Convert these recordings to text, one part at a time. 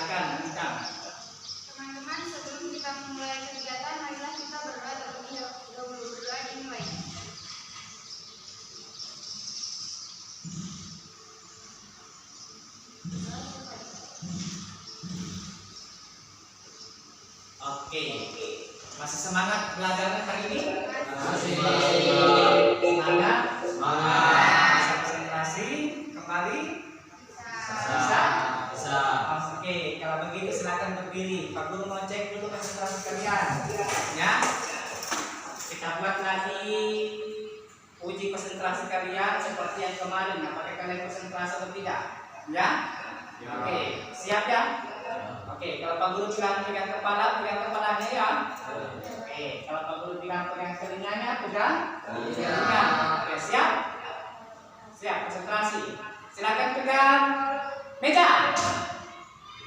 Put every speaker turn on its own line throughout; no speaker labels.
silakan kita.
Teman-teman, sebelum kita memulai kegiatan, marilah kita berdoa terlebih dahulu. Berdoa dimulai.
Oke, masih semangat belajar hari ini?
Masih.
Semangat? Bisa konsentrasi kembali? Bisa?
Bisa.
Oke, kalau begitu silakan berdiri. Pak Guru mau cek dulu konsentrasi kalian, ya. Kita buat lagi uji konsentrasi kalian seperti yang kemarin. Apakah kalian konsentrasi atau tidak? Ya? Oke, siap ya? Oke, kalau Pak Guru bilang pegang kepalanya ya. Oke, kalau Pak Guru bilang pegang telinganya, pegang telinganya. Oke, siap? Siap, konsentrasi. Silakan pegang meja.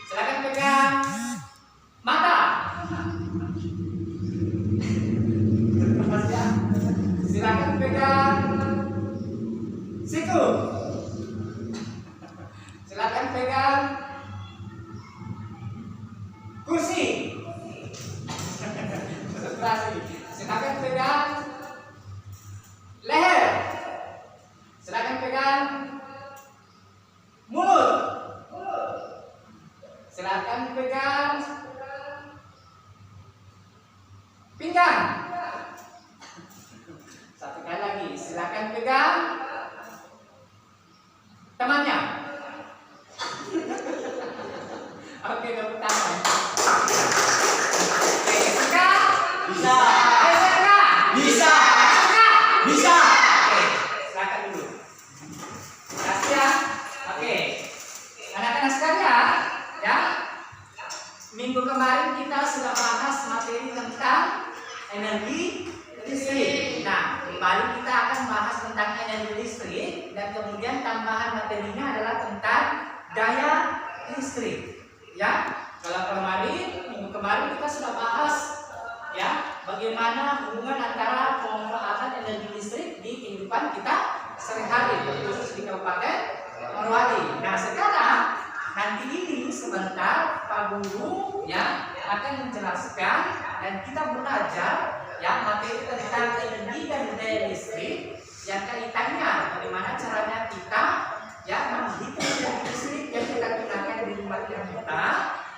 Silakan pegang mata. Silakan pegang siku. Silakan pegang kursi. Konsentrasi. Silakan pegang leher. Silakan pegang mulut. Silakan pegang pinggang. Satu kali lagi. Silakan pegang temannya. Oke, tepuk tangan. Oke, suka?
Bisa.
Suka?
Bisa.
Suka?
Bisa.
Oke, silakan dulu. Kasih ya. Oke. Anak-anak sekalian, ya. Minggu kemarin kita sudah bahas materi tentang energi listrik. Nah, kembali kita akan bahas tentang energi listrik dan kemudian tambahan materinya adalah tentang daya listrik. Ya, kalau minggu kemarin kita sudah bahas ya bagaimana hubungan antara pemanfaatan energi listrik di kehidupan kita sehari-hari, khusus di Kabupaten Morowali. Nah, sekarang nanti ini sebentar Pak Guru ya akan menjelaskan dan kita belajar ya materi tentang energi dan daya listrik yang kaitannya bagaimana caranya kita ya menghitung energi listrik yang kita gunakan di rumah kita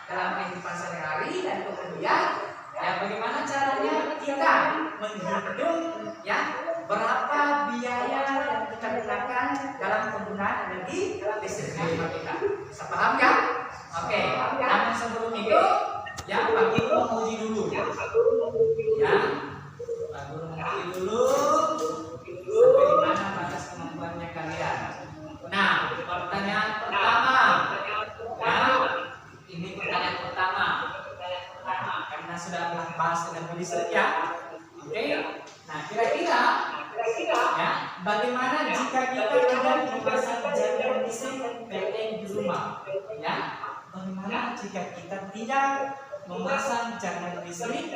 dalam kehidupan sehari-hari, dan kemudian ya bagaimana caranya kita menghitung ya berapa biaya yang kita gunakan dalam penggunaan energi listrik di rumah kita. Bisa paham ya? Oke. Namun sebelum itu ya Pak Guru mau uji dulu. Ya, Pak Guru mau uji dulu sampai di mana batas kemampuannya kalian. Nah, pertanyaan pertama. Ya, ini pertanyaan pertama. Nah, karena sudah bahas energi listrik ya. Oke. Nah, kira-kira ya, bagaimana jika kita tidak memasang jaringan listrik PLN di rumah? Ya, bagaimana jika kita tidak memasang jaringan listrik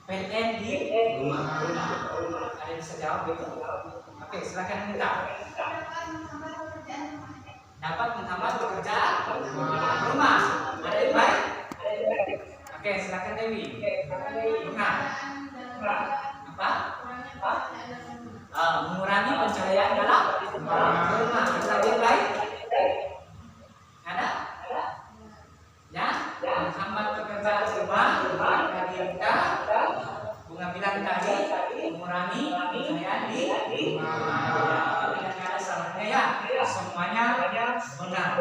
PLN di rumah? Ada yang bisa jawab itu? Oke, silakan minta. Dapat menghambat pekerjaan rumah. Ada yang baik? Oke, silakan Dewi. Benar. Apa? Mengurangi pencahayaan dalam rumah. Ada yang baik? Ada? Ya? Menghambat pekerjaan rumah. Tadi kita Bunga bilang tadi mengurangi pencahayaan di rumah. Tidak ada salahnya ya. Semuanya benar.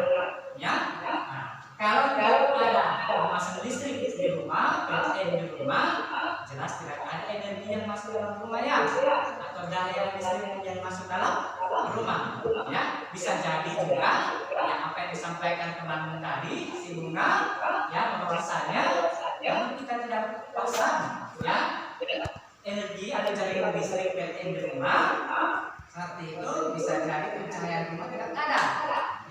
Ya? Nah, kalau tidak ada memasang listrik di rumah, PLN di rumah, jelas tidak ada energi yang masuk dalam rumah ya, atau daya listrik yang masuk dalam rumah. Ya, bisa jadi juga yang apa yang disampaikan teman tadi si Bunga, ya bahwasanya yang kita tidak pasang, ya energi ada jaringan listrik PLN di rumah, saat itu bisa jadi pencahayaan rumah tidak ada.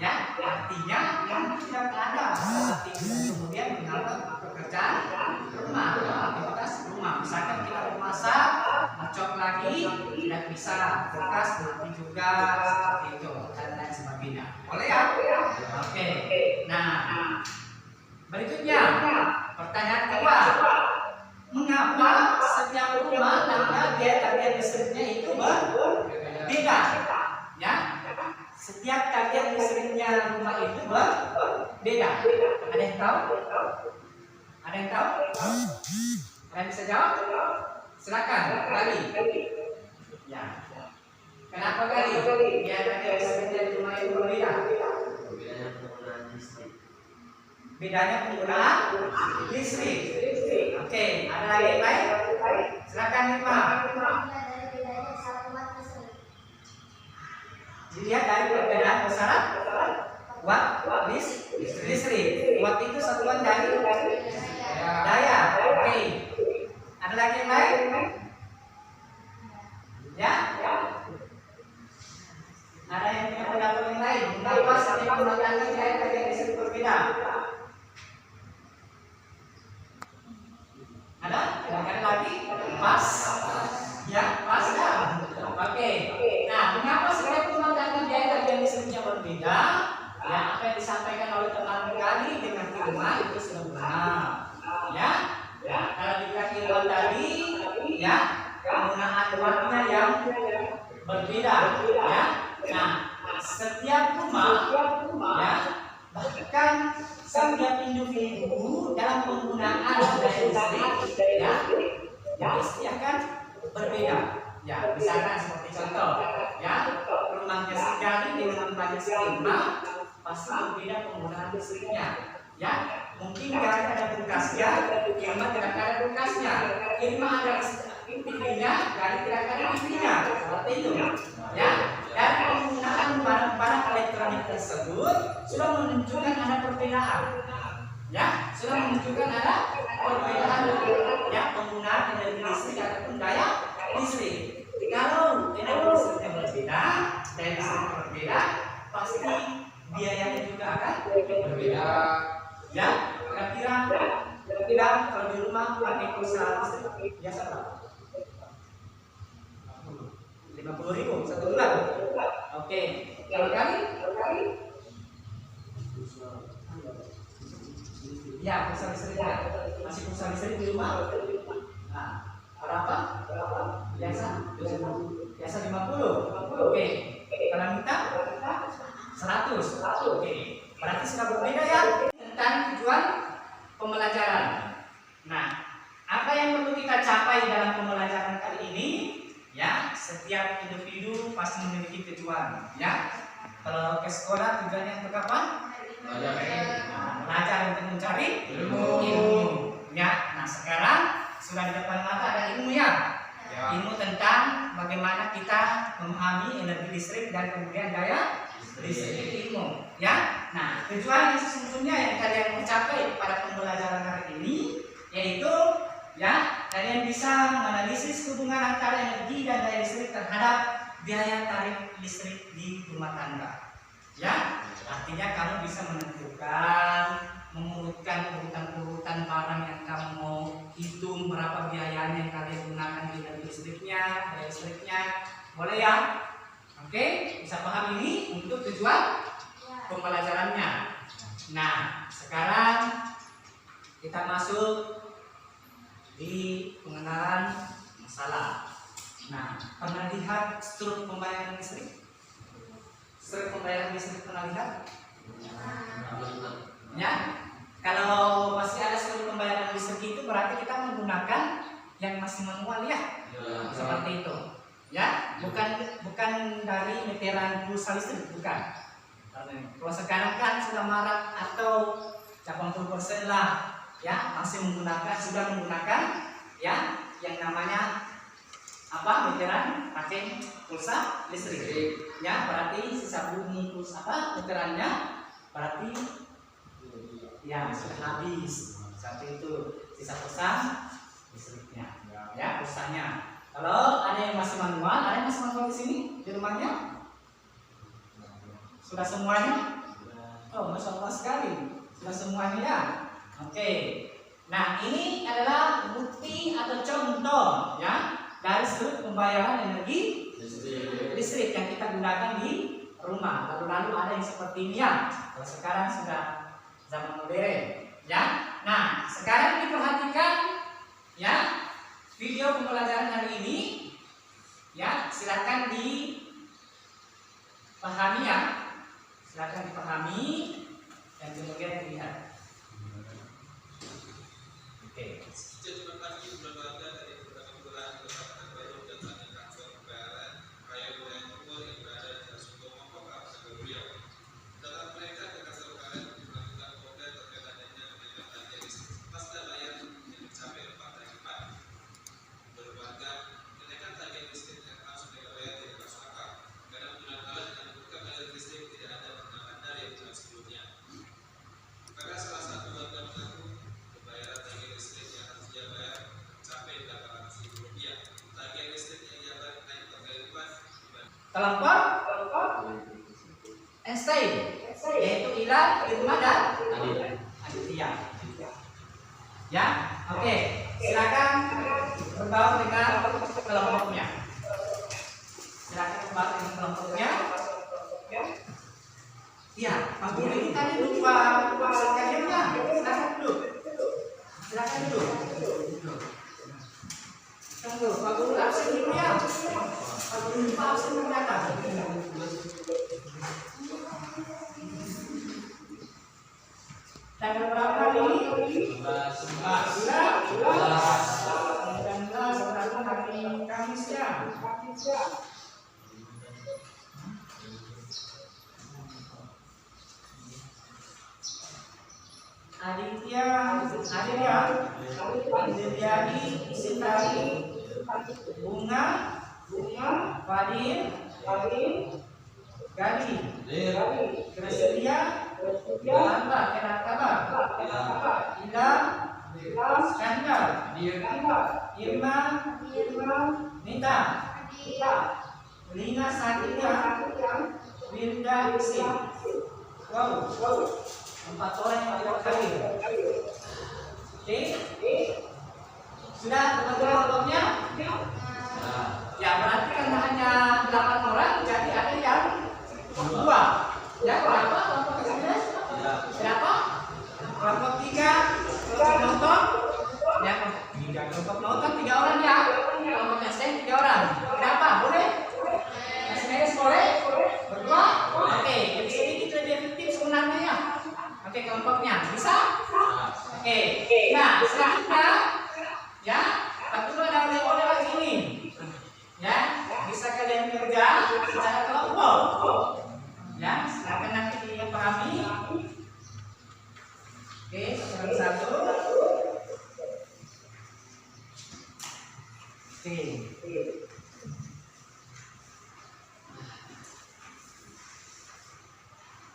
Ya, artinya yang tidak ada saat itu kemudian menghambat pekerjaan rumah, aktivitas rumah. Misalkan kita memasak, ngecok lagi, tidak bisa, kulkas mati juga, seperti itu dan lain sebagainya. Boleh ya? Oke. Nah, Berikutnya, pertanyaan kedua. Mengapa setiap rumah namanya biaya tagihan listriknya itu berbeda? Ya, setiap tagihan listriknya rumah itu berbeda. Ada yang tahu? Ada yang tahu? Ada yang bisa jawab? Silakan, Gali. Ya. Kenapa Gali? Biaya tagihan listriknya di rumah itu berbeda. Bedanya penggunaan listrik. Oke, ada lagi yang lain? Silakan Hikmah. Dilihat dari perbedaan besaran watt listrik. Watt itu satuan dari daya. Oke. Ada lagi yang lain? Ya? Ada yang punya pendapat yang lain? Mengapa setiap rumah tangga daya tagihan listrik berbeda? Ada? Ada lagi? Pas? Ya, pas ya. Oke. Nah, mengapa setiap rumah tangga biaya tagihan listriknya berbeda? Ya, apa yang disampaikan oleh teman kali dengan firman itu sudah benar. Ya, kalau dibilang firman tadi, ya, penggunaan wattnya yang berbeda. Ya, nah, setiap rumah, ya, bahkan setiap individu dalam penggunaan daya listrik, ya, pasti akan berbeda. Ya, misalkan seperti contoh, ya, rumahnya sekali dengan rumahnya selima pasti berbeda penggunaan listriknya. Ya, mungkin Gali ada kulkasnya, Irma tidak ada kulkasnya, Irma ada TV-nya, Gali tidak ada TV-nya, seperti itu. Ya, dan penggunaan barang-barang elektronik tersebut sudah menunjukkan ada perbedaan. Ya, sudah menunjukkan ada perbedaan ya penggunaan energi listrik ataupun daya listrik. Kalau energi listriknya berbeda, daya listriknya berbeda, pasti biayanya juga akan berbeda. Ya, kira-kira kalau di rumah pakai pulsa listrik biasa berapa? 50.000 satu bulan. Oke, kalau kali? Ya, pulsa listriknya masih pulsa listrik di rumah. Nah, berapa? Biasa 50. Oke. Kalau minta 100. Oke. Berarti sudah berbeda ya tentang tujuan pembelajaran. Nah, apa yang perlu kita capai dalam pembelajaran kali ini? Ya, setiap individu pasti memiliki tujuan. Ya, kalau ke sekolah tujuannya untuk apa? Belajar untuk mencari ilmu. Ya, nah sekarang sudah di depan mata ada ilmu ya. Ilmu tentang bagaimana kita memahami energi listrik dan kemudian daya listrik ilmu. Ya, nah tujuan yang sesungguhnya yang kalian mencapai pada pembelajaran hari ini yaitu ya kalian bisa menganalisis hubungan antara energi dan daya listrik terhadap biaya tarif listrik di rumah tangga. Ya, artinya kamu bisa menentukan, mengurutkan urutan-urutan barang yang kamu mau hitung berapa biayanya yang kalian gunakan di energi listriknya, daya listriknya, boleh ya? Oke, bisa paham ini untuk tujuan pembelajarannya. Nah, sekarang kita masuk di pengenalan masalah. Nah, pernah lihat struktur pembayaran listrik? Struktur pembayaran listrik pernah lihat? Ya, kalau masih ada struktur pembayaran listrik itu berarti kita menggunakan yang masih manual ya, seperti itu. Ya, bukan dari meteran pulsa listrik, bukan. Kalau sekarang kan sudah marak atau 80% lah, ya masih sudah menggunakan ya yang namanya apa meteran pakai pulsa listrik. Ya, berarti sisa bunyi pulsa meterannya berarti ya sudah habis. Seperti itu sisa pulsa listriknya. Ya, pulsanya. Kalau ada yang masih manual, ada yang masih manual di sini di rumahnya? Sudah semuanya? Oh, masya Allah sekali. Sudah semuanya ya. Oke. Nah, ini adalah bukti atau contoh ya dari struktur pembayaran energi listrik yang kita gunakan di rumah. Lalu ada yang seperti ini ya. Kalau sekarang sudah zaman modern. Ya. Nah, sekarang diperhatikan ya video pembelajaran hari ini. Ya, silakan dipahami ya. Silakan dipahami dan kemudian dilihat. Oke.
Sejak pagi bulan warga dari beberapa kelurahan di Kabupaten Bandung datangi kantor pembayaran Raya Wilayah Bogor yang berada di Kasutomo, Kabupaten Riau. Datang mereka ke kantor pembayaran untuk melakukan komplain terkait adanya kenaikan harga listrik pasca bayar yang mencapai 4 hari lipat. Menurut warga, kenaikan harga listrik yang langsung mereka bayar tidak masuk akal karena penggunaan alat yang membuka aliran listrik tidak ada penambahan dari bulan sebelumnya. Maka salah satu warga mengaku pembayaran tagihan listrik yang harus dia bayar mencapai Rp800.000. Tagihan listrik yang ia bayar naik berkali lipat.
Kelompok Einstein, yaitu Ila, Irma dan Aditya. Ya, oke. Silakan berbaur dengan kelompoknya. Silakan berbaur dengan kelompoknya. Ya, Pak Guru ini tadi lupa sekaliannya. Silakan duduk. Silakan duduk. Tunggu, Pak Guru absen dulu ya. Pak Guru lupa absen ternyata. Tanggal berapa hari ini? 19 berarti hari Kamis ya. Aditya, Dilyani, Sintari, Bunga, Fadil, Gali, Gracia, Amba, Kenakabar, Ila, Skandar, Irma, Nita, Lina Satya, Winda Isi. Wow, 4 orang yang tidak hadir. Oke, sudah teman-teman kelompoknya? Ya, berarti karena hanya 8 orang, jadi ada yang 2. Ya, berapa kelompok ke-11? Berapa? Kelompok 3, kelompok nonton. Ya, kelompok nonton 3 orang ya. Kelompok SN 3 orang. Berapa? Boleh? SMS boleh? Berdua? Oke, jadi sedikit lebih efektif sebenarnya ya. Oke, kelompoknya bisa? Oke. Nah, selanjutnya ya, aku ada oleh-oleh lagi ini. Ya, bisa kalian kerja secara kelompok. Ya, silakan nanti dipahami. Oke, satu. Oke.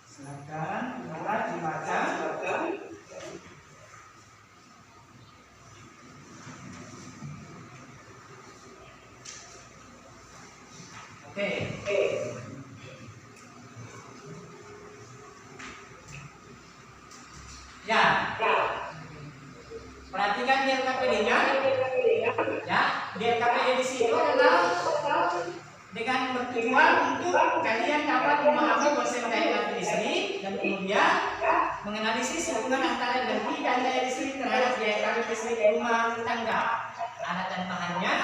Silakan dibaca. Oke. Ya. Perhatikan di LKPD-nya. Ya, di LKPD di situ adalah dengan bertujuan untuk kalian dapat memahami konsep daya listrik dan kemudian menganalisis hubungan antara energi dan daya listrik terhadap biaya listrik rumah tangga. Alat dan bahannya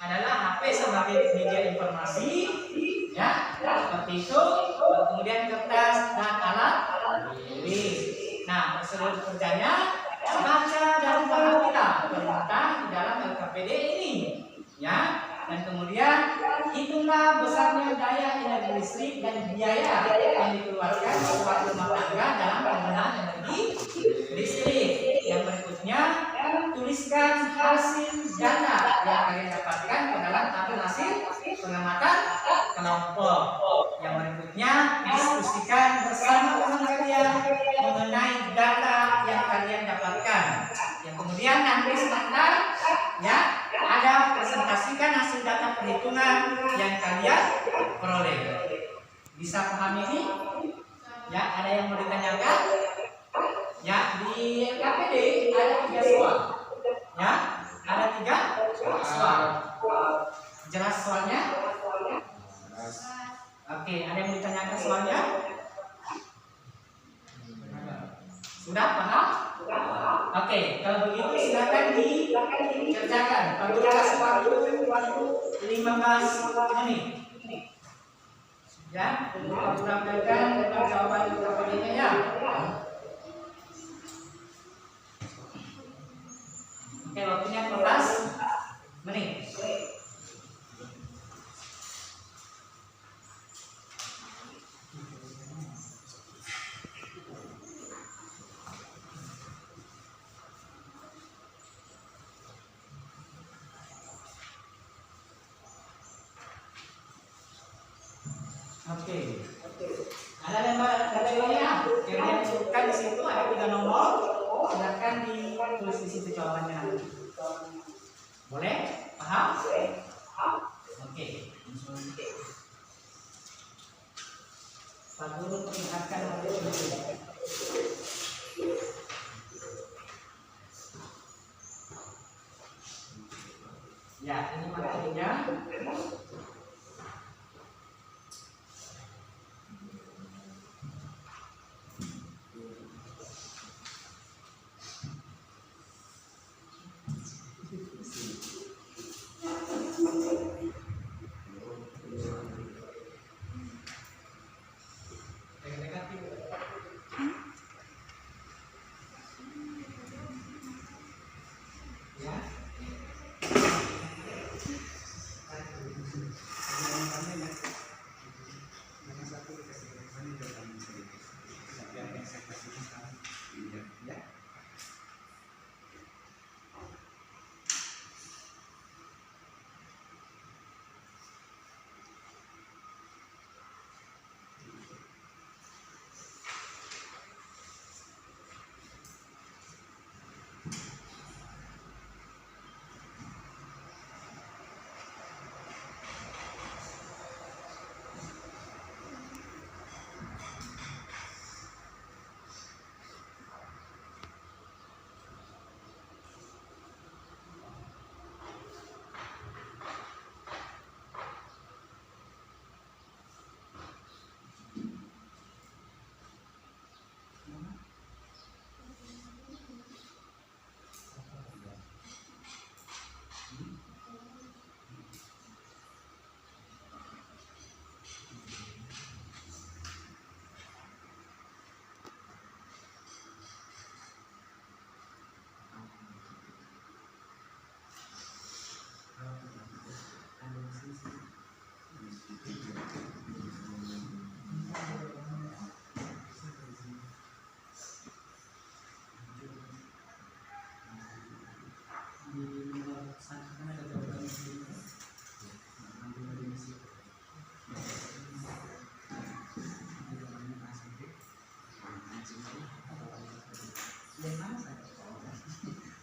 adalah HP sebagai media informasi, ya, seperti itu. Kemudian kertas dan alat tulis. Nah, prosedur kerjanya baca dan perhatikan perintah di dalam LKPD ini, ya. Dan kemudian hitunglah besarnya daya energi listrik dan biaya yang dikeluarkan buat rumah tangga dalam penggunaan energi listrik. Yang berikutnya, tuliskan hasil data yang kalian dapatkan ke dalam tabel hasil pengamatan kelompok. Yang berikutnya, diskusikan bersama teman kalian mengenai data yang kalian dapatkan. Yang kemudian nanti sebentar ya, ada presentasikan hasil data perhitungan yang kalian peroleh. Bisa pahami ini? Ya, ada yang mau ditanyakan? Ya, di LKPD ada 3 soal. Ya, ada 3 soal. Jelas soalnya? Oke, ada yang ditanyakan soalnya? Sudah paham? Oke, kalau begitu silakan dikerjakan. Bagi kasih waktu 15 menit. Ya, untuk kamu tampilkan dengan jawaban jawabannya ya. Oke, waktunya 15 menit. Oke. Ada lembarannya. Kemudian sebutkan di situ ada 3 nomor. Silakan ditulis di situ jawabannya nanti. Boleh? Paham? Oke. Pak Guru perlihatkan materi ini. Ya, ini materinya.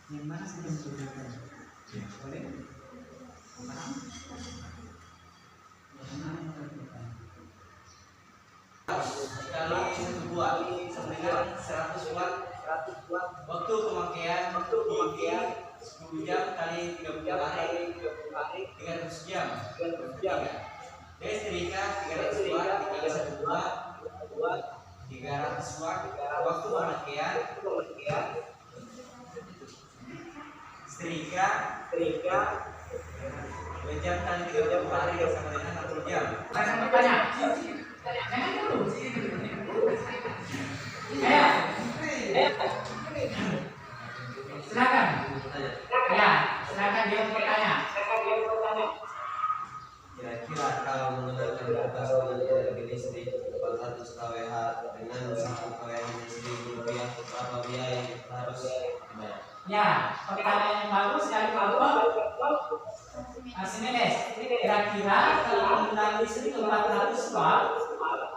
Yang mana sih yang berbeda? Boleh? Paham?
Kalau sebuah dengan 100 watt waktu pemakaian 10 jam kali 30 hari 300 jam. Setrika 300 watt dikali 1 watt 300 watt waktu pemakaian setrika 2 jam kali 30 hari sama dengan 60 jam.
Jangan bertanya. Jangan dulu. Ayo. Silakan. Ya, silakan dia bertanya.
Kira-kira kalau menggunakan kulkas dengan energi listrik 400 kWh dengan 1 kWh Rp1.000 berapa biaya yang harus dibayar?
Ya, pertanyaan yang bagus dari Pak Asimedes. Kira-kira kalau penggunaan listrik 400 watt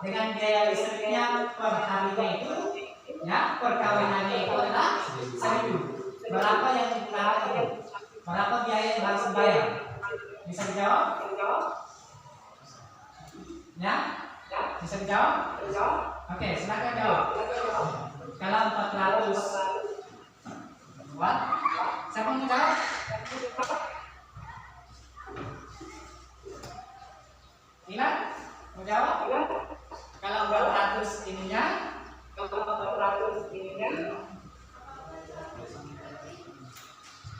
dengan biaya listriknya per harinya itu, ya, perkawinannya itu adalah 1.000. Berapa yang dikeluarkan itu? Berapa biaya yang harus dibayar? Bisa dijawab? Ya? Bisa dijawab? Oke, silakan jawab. Kalau 400 watt, siapa yang jawab? Ilan? Mau jawab? Kalau 400 ininya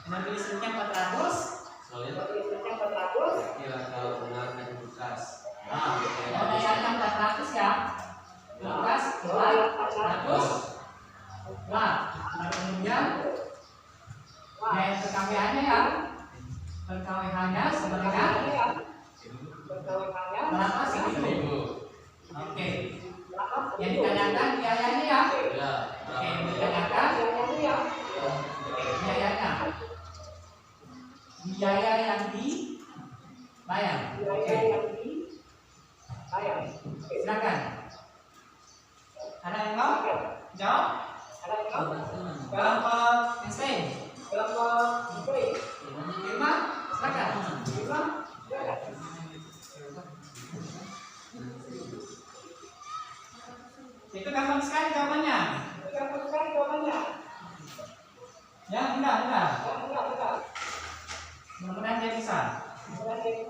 Energi listriknya 400.
Soalnya kira kalau menggunakan kulkas.
Oh, dayanya 400 ya. Kulkas 400. Nah, kemudian daya PKWH-nya ya. PKWH-nya sama dengan berapa sih itu? Oke. Yang ditanyakan biayanya ya.
Ya.
Oke, yang ditanyakan biayanya. Biaya yang dibayar. Oke. Silakan. Ada yang mau jawab? Kelompok Einstein. Firman, silakan. Itu gampang sekali jawabannya. Ya, mudah. Mudah-mudahan dia bisa.
Kali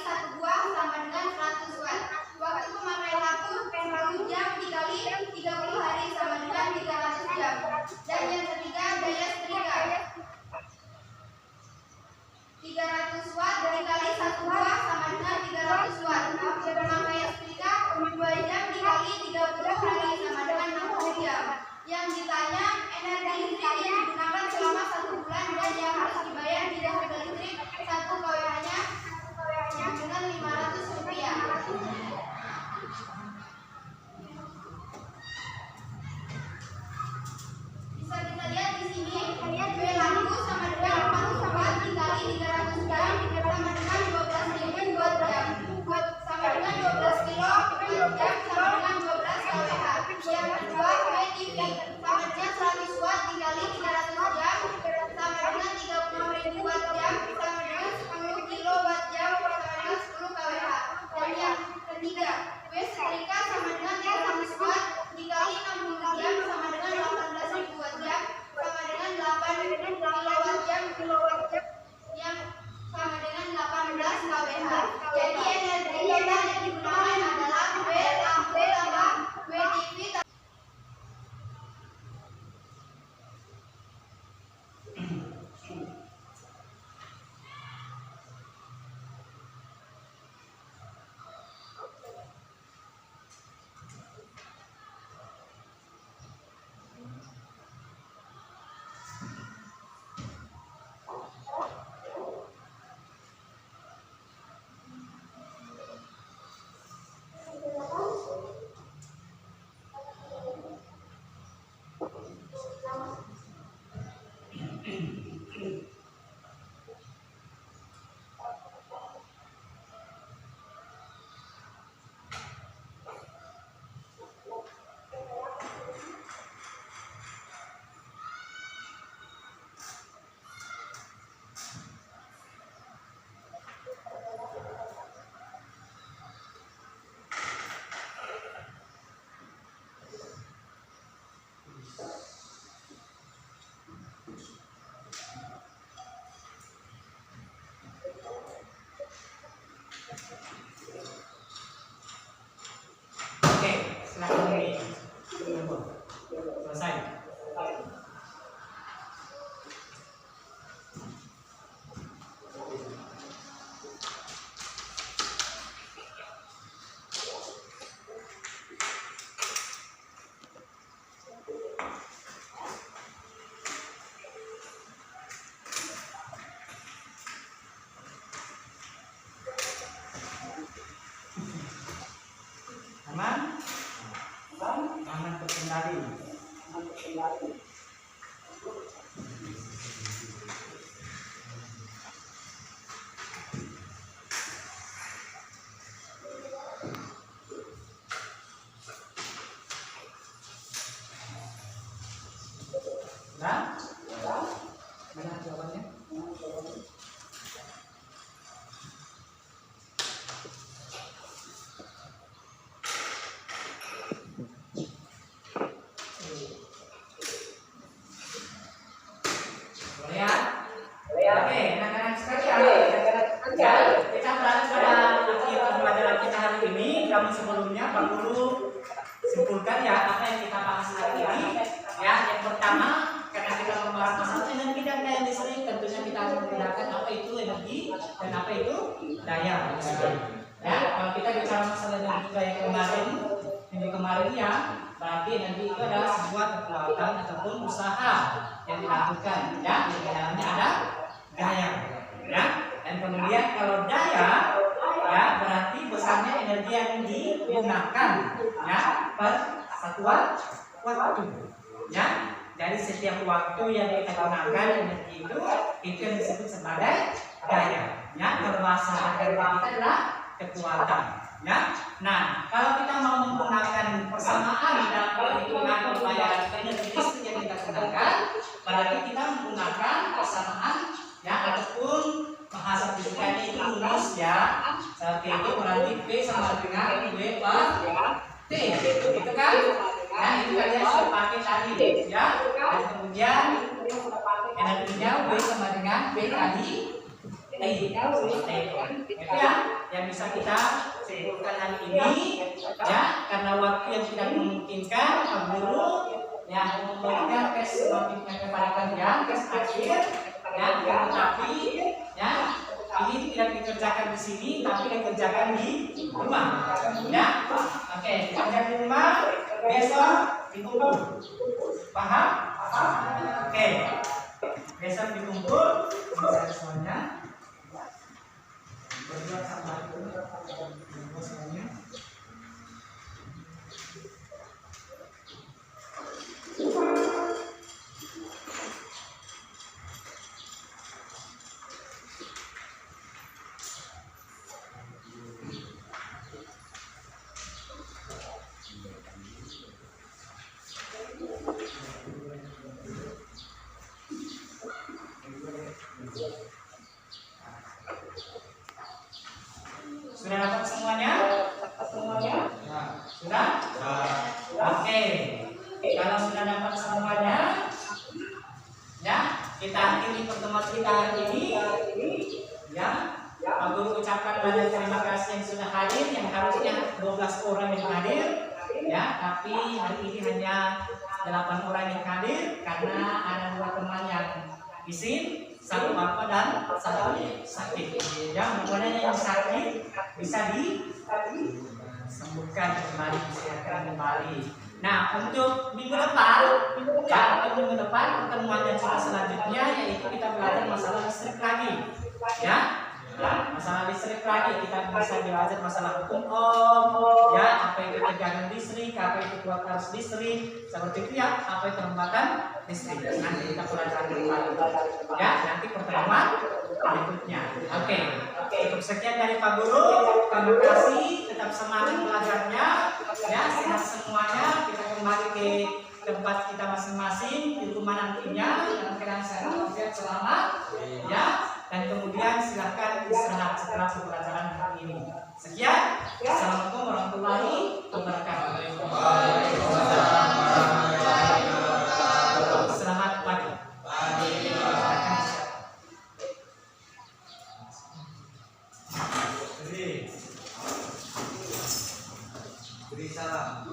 1 buah sama dengan 100 watt. Waktu pemakaian lampu 1 jam dikali 30 hari sama dengan 300 jam. Dan yang ketiga daya setrika. 300 watt dikali 1 buah sama dengan 300 watt. Waktu pemakaian setrika 2 jam
Oke, anak-anak sekalian, ya, kita berada pada akhir pembelajaran kita hari ini. Namun sebelumnya Pak Guru simpulkan ya apa yang kita bahas hari ini. Ya, yang pertama karena kita membahas masalah energi dan daya listrik, tentunya kita harus membedakan apa itu energi dan apa itu daya. Ya, kalau kita bicara masalah energi kayak minggu kemarin ya, berarti energi itu adalah sebuah kekuatan ataupun usaha yang dilakukan, ya, di dalamnya ada daya, ya. Dan kemudian kalau daya, ya, berarti besarnya energi yang digunakan, ya, per satuan waktu, ya. Dari setiap waktu yang kita gunakan energi itu yang disebut sebagai daya, ya. Kalau bahasa agama kita adalah kekuatan, ya. Nah, kalau kita mau menggunakan persamaan dalam perhitungan pembayaran energi listrik yang kita gunakan, berarti kita menggunakan persamaan, ya, ataupun bahasa fisikanya itu rumus, ya. Seperti itu berarti P sama dengan W per T, gitu kan? Nah, itu kalian sudah pakai tadi, ya. Dan kemudian energinya W sama dengan P kali T, itu ya yang bisa kita simpulkan hari ini, ya. Karena waktu yang tidak memungkinkan, Pak Guru yang memberikan tes selanjutnya kepada kalian, tes akhir, ya. Tetapi, ya, ini tidak dikerjakan di sini, tapi dikerjakan di rumah, ya. Oke, kerja di rumah, besok dikumpul, paham? Oke, besok dikumpul, bisa semuanya. Berdua sama itu, semuanya. Sudah dapat semuanya? Sudah? Oke. Kalau sudah dapat semuanya, ya, kita akhiri pertemuan kita hari ini, ya. Pak Guru ucapkan banyak terima kasih yang sudah hadir, yang harusnya 12 orang yang hadir, ya, tapi hari ini hanya 8 orang yang hadir karena ada 2 teman yang izin, 1 bapak dan 1 sakit. Ya, mudah-mudahan yang sakit bisa disembuhkan kembali, disehatkan kembali. Nah, untuk minggu depan, ya, untuk minggu depan pertemuan yang selanjutnya yaitu kita belajar masalah listrik lagi, ya. Masalah listrik lagi, kita bisa belajar masalah hukum Ohm, ya, apa itu tegangan listrik, apa itu kuat arus listrik, seperti itu, ya, apa itu kecepatan listrik. Nanti kita pelajari kembali, ya, nanti pertemuan berikutnya. Oke, cukup sekian dari Pak Guru. Terima kasih, tetap semangat belajarnya, ya, sehat semuanya. Kita kembali ke tempat kita masing-masing di rumah nantinya. Dalam keadaan sehat selamat, ya. Dan kemudian silakan istirahat setelah pembelajaran hari ini. Sekian, assalamualaikum warahmatullahi wabarakatuh. Selamat pagi.
Beri salam.